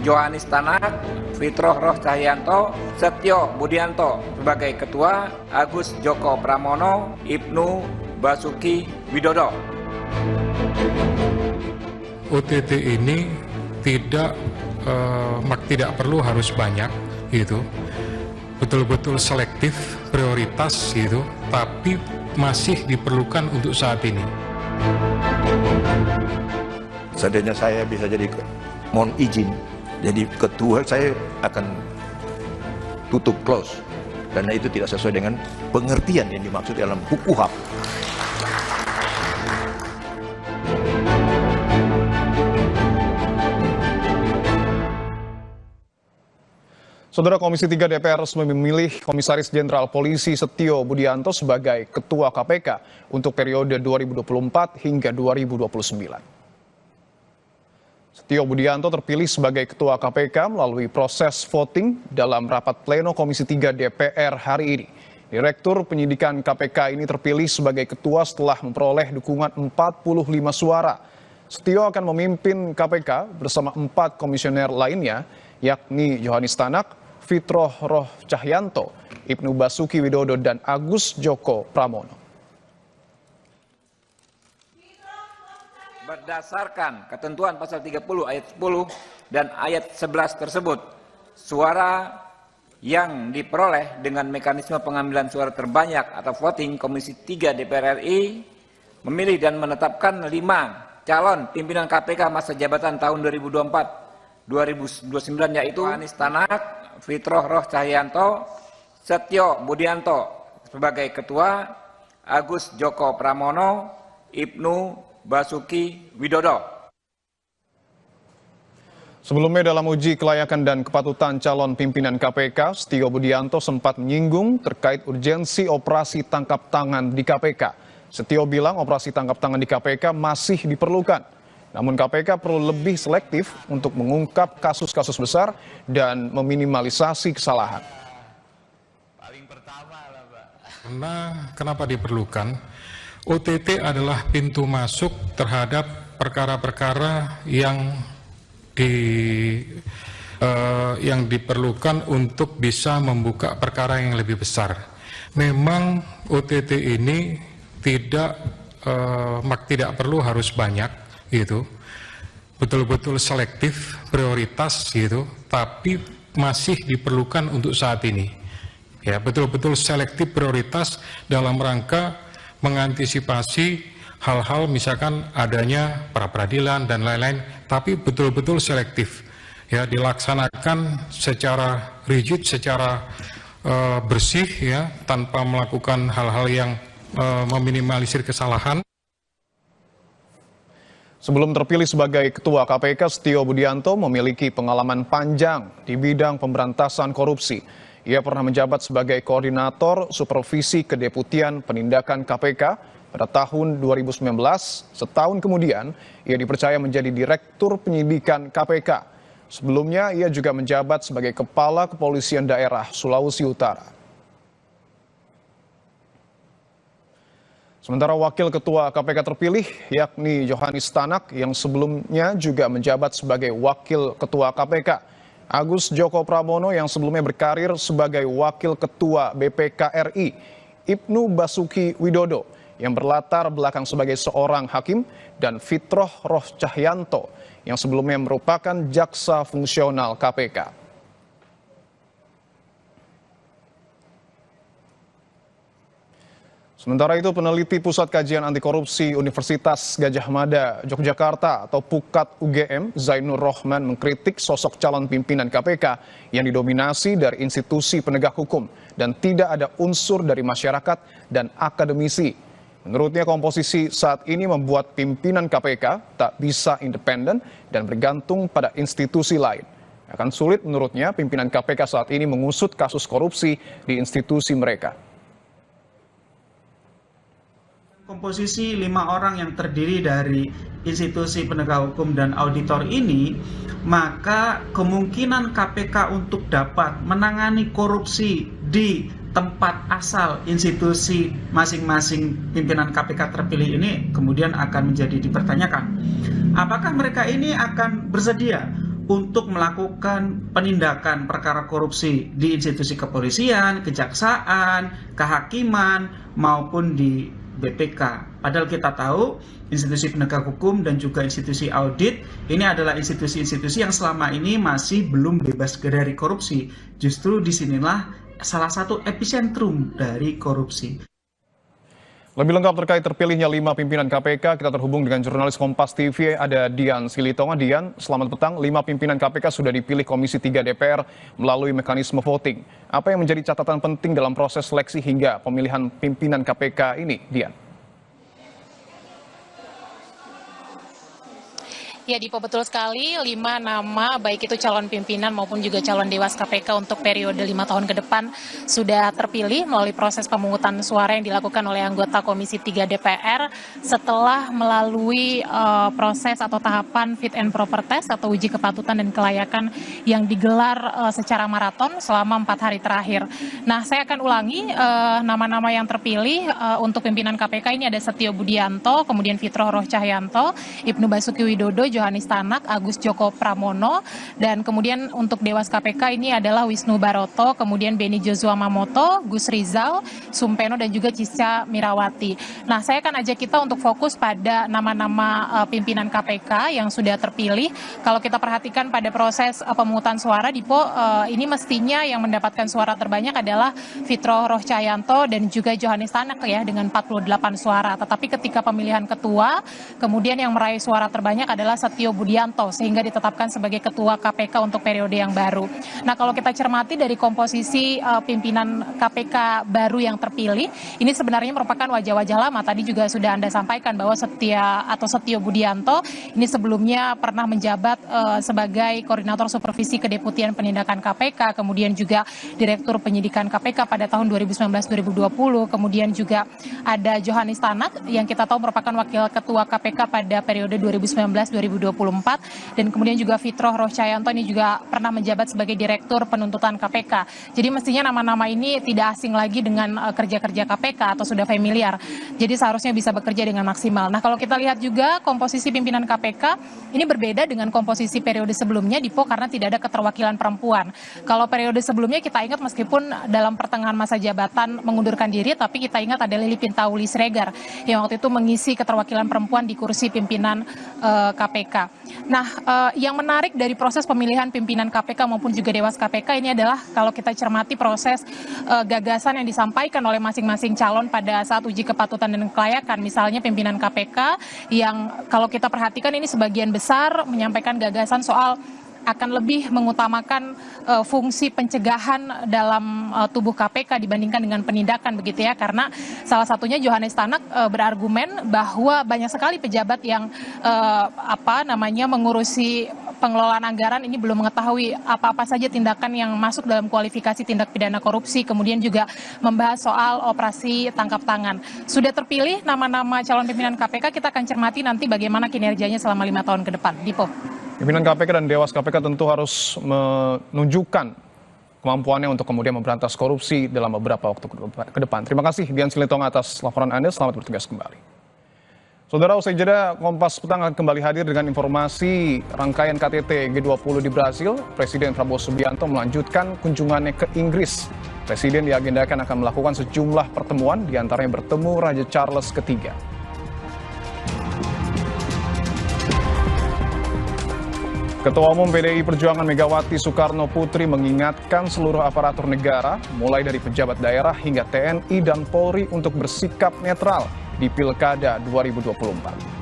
Johanis Tanak, Fitroh Roh Cahyanto, Setio Budianto sebagai Ketua, Agus Joko Pramono, Ibnu Basuki Widodo. OTT ini tidak perlu harus banyak gitu, betul-betul selektif, prioritas gitu, tapi masih diperlukan untuk saat ini. Seandainya saya bisa jadi, mohon izin, jadi ketua, saya akan tutup close, karena itu tidak sesuai dengan pengertian yang dimaksud dalam KUHAP. Saudara, Komisi 3 DPR resmi memilih Komisaris Jenderal Polisi Setio Budianto sebagai Ketua KPK untuk periode 2024 hingga 2029. Setio Budianto terpilih sebagai Ketua KPK melalui proses voting dalam rapat pleno Komisi 3 DPR hari ini. Direktur Penyidikan KPK ini terpilih sebagai Ketua setelah memperoleh dukungan 45 suara. Setio akan memimpin KPK bersama 4 komisioner lainnya, yakni Johanis Tanak, Fitroh Roh Cahyanto, Ibnu Basuki Widodo, dan Agus Joko Pramono. Berdasarkan ketentuan pasal 30 ayat 10 dan ayat 11 tersebut, suara yang diperoleh dengan mekanisme pengambilan suara terbanyak atau voting, Komisi 3 DPR RI memilih dan menetapkan 5 calon pimpinan KPK masa jabatan tahun 2024-2029, yaitu Johanis Tanak, Fitroh Roh Cahyanto, Setio Budianto sebagai Ketua, Agus Joko Pramono, Ibnu Basuki Widodo. Sebelumnya dalam uji kelayakan dan kepatutan calon pimpinan KPK, Setio Budianto sempat menyinggung terkait urgensi operasi tangkap tangan di KPK. Setio bilang operasi tangkap tangan di KPK masih diperlukan. Namun KPK perlu lebih selektif untuk mengungkap kasus-kasus besar dan meminimalisasi kesalahan. Kenapa diperlukan? OTT adalah pintu masuk terhadap perkara-perkara yang diperlukan untuk bisa membuka perkara yang lebih besar. Memang OTT ini tidak perlu harus banyak gitu, betul-betul selektif, prioritas gitu, tapi masih diperlukan untuk saat ini. Ya, betul-betul selektif, prioritas dalam rangka mengantisipasi hal-hal misalkan adanya pra-peradilan dan lain-lain, tapi betul-betul selektif. Ya, dilaksanakan secara rigid, secara bersih ya, tanpa melakukan hal-hal yang meminimalisir kesalahan. Sebelum terpilih sebagai Ketua KPK, Setio Budianto memiliki pengalaman panjang di bidang pemberantasan korupsi. Ia pernah menjabat sebagai Koordinator Supervisi Kedeputian Penindakan KPK pada tahun 2019. Setahun kemudian, ia dipercaya menjadi Direktur Penyidikan KPK. Sebelumnya, ia juga menjabat sebagai Kepala Kepolisian Daerah Sulawesi Utara. Sementara Wakil Ketua KPK terpilih, yakni Johanis Tanak, yang sebelumnya juga menjabat sebagai Wakil Ketua KPK. Agus Joko Pramono yang sebelumnya berkarir sebagai Wakil Ketua BPK RI. Ibnu Basuki Widodo yang berlatar belakang sebagai seorang hakim. Dan Fitroh Roh Cahyanto yang sebelumnya merupakan jaksa fungsional KPK. Sementara itu, peneliti Pusat Kajian Anti Korupsi Universitas Gadjah Mada, Yogyakarta atau PUKAD UGM, Zainur Rohman mengkritik sosok calon pimpinan KPK yang didominasi dari institusi penegak hukum dan tidak ada unsur dari masyarakat dan akademisi. Menurutnya, komposisi saat ini membuat pimpinan KPK tak bisa independen dan bergantung pada institusi lain. Akan sulit menurutnya pimpinan KPK saat ini mengusut kasus korupsi di institusi mereka. Komposisi 5 orang yang terdiri dari institusi penegak hukum dan auditor ini, maka kemungkinan KPK untuk dapat menangani korupsi di tempat asal institusi masing-masing pimpinan KPK terpilih ini kemudian akan menjadi dipertanyakan. Apakah mereka ini akan bersedia untuk melakukan penindakan perkara korupsi di institusi kepolisian, kejaksaan, kehakiman, maupun di BPK. Padahal kita tahu institusi penegak hukum dan juga institusi audit ini adalah institusi-institusi yang selama ini masih belum bebas dari korupsi. Justru disinilah salah satu epicentrum dari korupsi. Lebih lengkap terkait terpilihnya 5 pimpinan KPK, kita terhubung dengan jurnalis Kompas TV, ada Dian Silitonga. Dian, selamat petang. 5 pimpinan KPK sudah dipilih Komisi 3 DPR melalui mekanisme voting. Apa yang menjadi catatan penting dalam proses seleksi hingga pemilihan pimpinan KPK ini, Dian? Ya, Dipo, betul sekali. 5 nama, baik itu calon pimpinan maupun juga calon dewas KPK untuk periode 5 tahun ke depan sudah terpilih melalui proses pemungutan suara yang dilakukan oleh anggota Komisi 3 DPR setelah melalui proses atau tahapan fit and proper test atau uji kepatutan dan kelayakan yang digelar secara maraton selama 4 hari terakhir. Nah, saya akan ulangi nama-nama yang terpilih untuk pimpinan KPK ini ada Setio Budianto, kemudian Fitroh Roh Cahyanto, Ibnu Basuki Widodo, Johanis Tanak, Agus Joko Pramono, dan kemudian untuk Dewas KPK ini adalah Wisnu Baroto, kemudian Beni Joshua Mamoto, Gus Rizal, Sumpeno, dan juga Cisca Mirawati. Nah, saya akan ajak kita untuk fokus pada nama-nama pimpinan KPK yang sudah terpilih. Kalau kita perhatikan pada proses pemungutan suara, Dipo, ini mestinya yang mendapatkan suara terbanyak adalah Fitroh Roh Cahyanto dan juga Johanis Tanak ya dengan 48 suara. Tetapi ketika pemilihan ketua, kemudian yang meraih suara terbanyak adalah Setio Budianto sehingga ditetapkan sebagai ketua KPK untuk periode yang baru. Nah, kalau kita cermati dari komposisi pimpinan KPK baru yang terpilih, ini sebenarnya merupakan wajah-wajah lama. Tadi juga sudah Anda sampaikan bahwa Setio Budianto ini sebelumnya pernah menjabat sebagai Koordinator Supervisi Kedeputian Penindakan KPK, kemudian juga Direktur Penyidikan KPK pada tahun 2019-2020, kemudian juga ada Johanis Tanak yang kita tahu merupakan Wakil Ketua KPK pada periode 2019-2024, dan kemudian juga Fitroh Roh Cahyanto ini juga pernah menjabat sebagai Direktur Penuntutan KPK. Jadi mestinya nama-nama ini tidak asing lagi dengan kerja-kerja KPK atau sudah familiar. Jadi seharusnya bisa bekerja dengan maksimal. Nah, kalau kita lihat juga komposisi pimpinan KPK ini berbeda dengan komposisi periode sebelumnya, Dipo, karena tidak ada keterwakilan perempuan. Kalau periode sebelumnya kita ingat meskipun dalam pertengahan masa jabatan mengundurkan diri, tapi kita ingat ada Lili Pintauli Siregar yang waktu itu mengisi keterwakilan perempuan di kursi pimpinan KPK. Nah, yang menarik dari proses pemilihan pimpinan KPK maupun juga Dewas KPK ini adalah kalau kita cermati proses gagasan yang disampaikan oleh masing-masing calon pada saat uji kepatutan dan kelayakan. Misalnya pimpinan KPK yang kalau kita perhatikan ini sebagian besar menyampaikan gagasan soal akan lebih mengutamakan fungsi pencegahan dalam tubuh KPK dibandingkan dengan penindakan begitu ya, karena salah satunya Johanis Tanak berargumen bahwa banyak sekali pejabat yang mengurusi pengelolaan anggaran ini belum mengetahui apa-apa saja tindakan yang masuk dalam kualifikasi tindak pidana korupsi, kemudian juga membahas soal operasi tangkap tangan. Sudah terpilih nama-nama calon pimpinan KPK, kita akan cermati nanti bagaimana kinerjanya selama 5 tahun ke depan. Dipo. Pimpinan KPK dan Dewas KPK tentu harus menunjukkan kemampuannya untuk kemudian memberantas korupsi dalam beberapa waktu ke depan. Terima kasih Dian Silitonga atas laporan Anda. Selamat bertugas kembali. Saudara, usai jeda, Kompas Petang akan kembali hadir dengan informasi rangkaian KTT G20 di Brasil. Presiden Prabowo Subianto melanjutkan kunjungannya ke Inggris. Presiden diagendakan akan melakukan sejumlah pertemuan, diantaranya bertemu Raja Charles III. Ketua Umum PDI Perjuangan Megawati Soekarno Putri mengingatkan seluruh aparatur negara, mulai dari pejabat daerah hingga TNI dan Polri untuk bersikap netral di Pilkada 2024.